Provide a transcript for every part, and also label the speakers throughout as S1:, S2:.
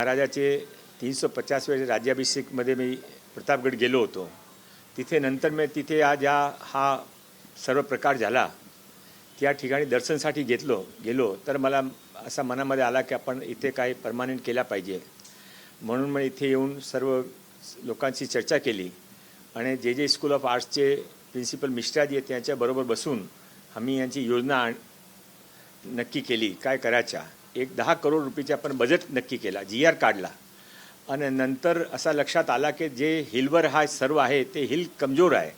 S1: महाराजाचे 350वें राज्याभिषेकमध्ये मी प्रतापगड गेलो होतो. तिथे नंतर मी तिथे आज हा सर्व प्रकार झाला त्या ठिकाणी दर्शनासाठी गेलो तर मला असा मनामध्ये आला की आपण इथे काही परमानंट केला पाहिजे. म्हणून मी इथे येऊन सर्व लोकांशी चर्चा केली आणि जे स्कूल ऑफ आर्ट्सचे प्रिन्सिपल मिश्राजी आहेत त्यांच्याबरोबर बसून आम्ही यांची योजना नक्की केली काय करायच्या. एक 10 करोड रुपयाचे आपण बजेट नक्की केला, GR काढला आणि नंतर असा लक्षात आला की जे हिलवर हा सर्व आहे ते हिल कमजोर आहे.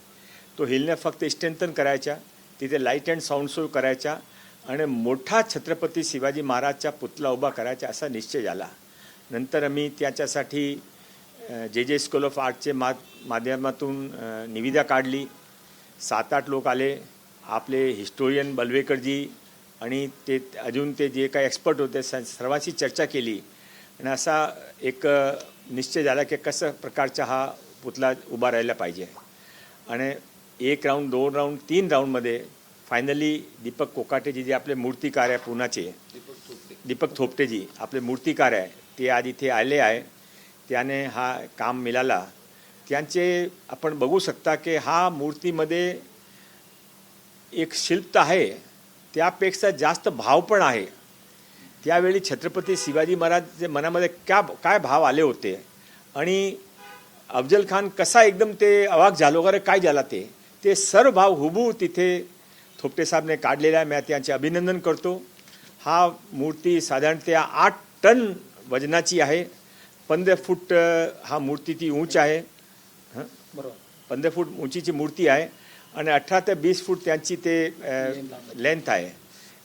S1: तो हिलने फक्त स्ट्रेंथन करायचा, तिथे लाईट अँड साऊंड शो करायचा आणि मोठा छत्रपती शिवाजी महाराजचा पुतळा उभा करायचा असा निश्चय झाला. नंतर आम्ही त्याच्यासाठी जे स्कूल ऑफ आर्टचे माध्यमातून निविदा काढली. 7-8 लोक आले, आपले हिस्टोरियन बलवेकरजी आणि ते अजून ते जे काही एक्सपर्ट होते सर्वांशी चर्चा केली आणि असा एक निश्चय झाला की कसं प्रकारचा हा पुतळा उभा राहायला पाहिजे. आणि 1 राऊंड 2 राऊंड 3 राऊंडमध्ये फायनली दीपक कोकाटेजी जे आपले मूर्तिकार आहे पुण्याचे, दीपक थोपटेजी आपले मूर्तिकार आहे ते आज इथे आले आहे. त्याने हा काम मिळाला. त्यांचे आपण बघू शकता की हा मूर्तीमध्ये एक शिल्प आहे, त्यापेक्षा जास्त भाव पण आहे. त्यावेळी छत्रपती शिवाजी महाराज मनामध्ये काय भाव आले होते आणि अफजल खान कसा एकदम ते अवाक झालो वगैरे काय झाला ते सर्व भाव हुबू तिथे थोपटे साहेबने काढलेला आहे. मी त्यांचे अभिनंदन करतो. हा मूर्ती साधारणतः 8 टन वजनाची आहे. 15 फूट हा मूर्ती ती उंच आहे. बरोबर 15 फूट उंचीची मूर्ती आहे आणि 18 ते 20 फूट त्यांची ते लेंथ आहे.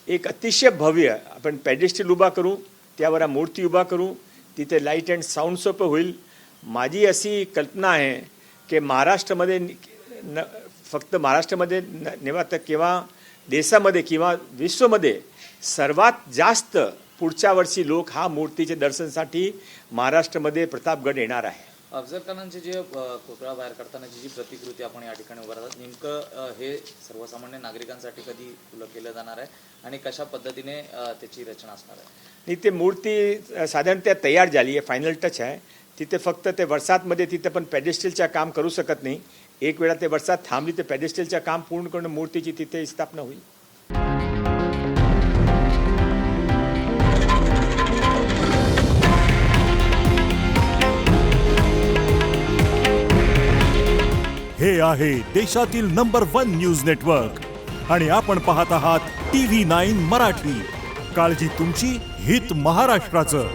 S1: एक अतिशय भव्य आपण पेडेस्टल उभा करू, त्यावर मूर्ती उभा करू, तिथे लाईट अँड साऊंड शो होईल. माझी अशी कल्पना आहे की महाराष्ट्रामध्ये फक्त महाराष्ट्रामध्ये नव्हे तर किंवा देशामध्ये किंवा विश्वमध्ये सर्वात जास्त पुढच्या वर्षी लोक हा मूर्तीचे दर्शनासाठी महाराष्ट्रामध्ये प्रतापगड येणार आहे.
S2: अफजल खानांचे जे पुतळा बाहेर काढतानाची जी प्रतिकृती आपण या ठिकाणी उभा राहतात, नेमकं हे सर्वसामान्य नागरिकांसाठी कधी खुलं केलं जाणार आहे आणि कशा पद्धतीने त्याची रचना असणार आहे?
S1: आणि ते मूर्ती साधारणतः तयार झाली आहे, फायनल टच आहे. तिथे फक्त ते वर्षातमध्ये तिथे पण पेडेस्टलच्या काम करू शकत नाही. एक वेळा ते वर्षात थांबली ते पेडेस्टलच्या काम पूर्ण करून मूर्तीची तिथे स्थापना होईल.
S3: हे आहे देशातील नंबर 1 न्यूज नेटवर्क आणि आपण पाहत आहात TV9 मराठी. काळजी तुमची, हित महाराष्ट्राचं.